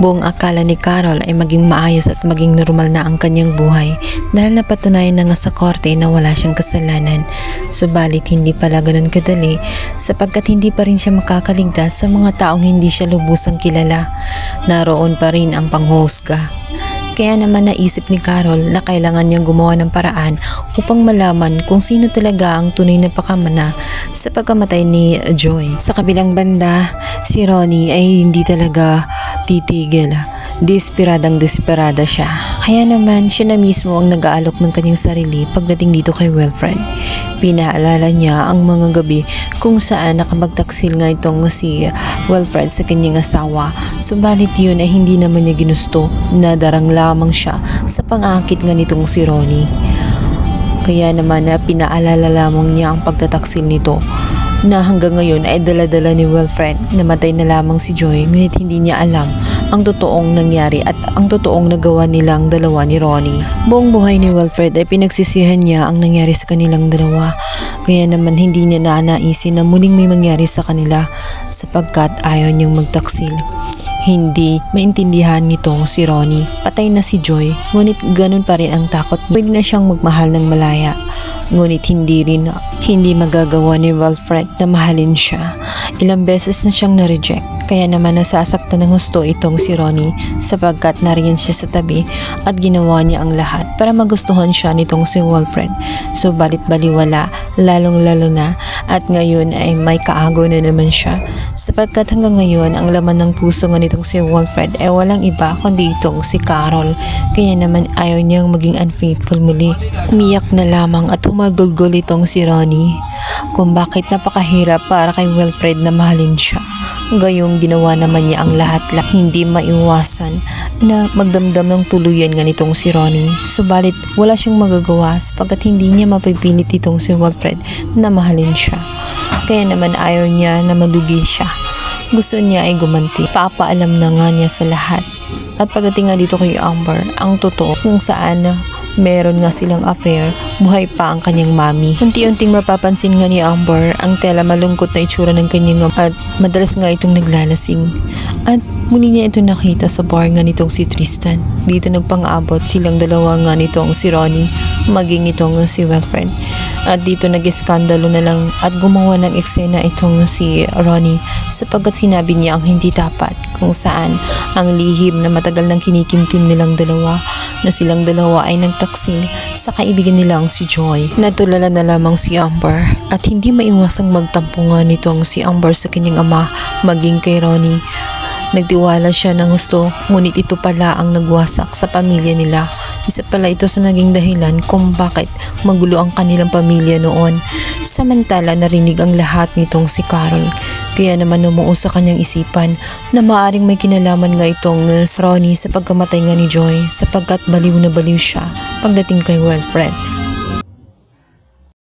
Buong akala ni Carol ay maging maayos at maging normal na ang kanyang buhay dahil napatunayan na nga sa korte na wala siyang kasalanan. Subalit hindi pala ganun kadali sapagkat hindi pa rin siya makakaligtas sa mga taong hindi siya lubusang kilala. Naroon pa rin ang panghusga. Kaya naman naisip ni Carol na kailangan niyang gumawa ng paraan upang malaman kung sino talaga ang tunay na pakamana sa pagkamatay ni Joy. Sa kabilang banda, si Ronnie ay hindi talaga titigil. Desperada siya. Kaya naman siya na mismo ang nag-aalok ng kanyang sarili pagdating dito kay Wilfred. Pinaalala niya ang mga gabi kung saan nakapagtaksil nga itong si Wilfred sa kanyang asawa. Subalit yun ay hindi naman niya ginusto. Nadarang lamang siya sa pang-aakit nga nitong si Ronnie. Kaya naman na pinaalala lamang niya ang pagtataksil nito na hanggang ngayon ay dala-dala ni Wilfred. Namatay na lamang si Joy ngunit hindi niya alam ang totoong nangyari at ang totoong nagawa nilang dalawa ni Ronnie. Buong buhay ni Wilfred ay pinagsisihan niya ang nangyari sa kanilang dalawa. Kaya naman hindi niya nanaisin na muling may mangyari sa kanila sapagkat ayaw niyang magtaksil. Hindi maintindihan nitong si Ronnie. Patay na si Joy, ngunit ganun pa rin ang takot niya. Pwede na siyang magmahal ng malaya. Ngunit hindi magagawa ni Wilfred na mahalin siya. Ilang beses na siyang na-reject. Kaya naman nasasaktan ng gusto itong si Ronnie sapagkat nariyan siya sa tabi at ginawa niya ang lahat para magustuhan siya nitong si Wilfred. Subalit baliwala, lalong-lalo na at ngayon ay may kaago na naman siya sapagkat hanggang ngayon ang laman ng puso nga nitong si Wilfred ay walang iba kundi itong si Carol. Kaya naman ayaw niyang maging unfaithful muli. Umiyak na lamang at humagulgol itong si Ronnie kung bakit napakahirap para kay Wilfred na mahalin siya. Gayong ginawa naman niya ang lahat hindi maiwasan na magdamdam ng tuluyan nga nitong si Ronnie. Subalit wala siyang magagawa sapagkat hindi niya mapipilit itong si Wilfred na mahalin siya. Kaya naman ayaw niya na malugi siya. Gusto niya ay gumanti. Papaalam na nga niya sa lahat. At pagdating nga dito kay Amber, ang totoo kung saan meron nga silang affair, buhay pa ang kanyang mami. Unti-unting mapapansin nga ni Amber ang tela malungkot na itsura ng kanyang at madalas nga itong naglalasing. At muli niya ito nakita sa bar nga nitong si Tristan. Dito nagpang-abot silang dalawa nga nitong si Ronnie, maging itong si Wilfred. At dito nag-iskandalo na lang at gumawa ng eksena itong si Ronnie sapagkat sinabi niya ang hindi dapat kung saan ang lihim na matagal nang kinikimkim nilang dalawa na silang dalawa ay nagtaksil sa kaibigan nilang si Joy. Natulala na lamang si Amber at hindi maiwasang magtampo nga nitong si Amber sa kanyang ama maging kay Ronnie. Nagtiwala siya ng gusto, ngunit ito pala ang nagwasak sa pamilya nila. Isa pala ito sa naging dahilan kung bakit magulo ang kanilang pamilya noon. Samantala narinig ang lahat nitong si Carol. Kaya naman numuo sa kanyang isipan na maaring may kinalaman nga itong Ronnie sa pagkamatay nga ni Joy sapagkat baliw na baliw siya pagdating kay Wilfred.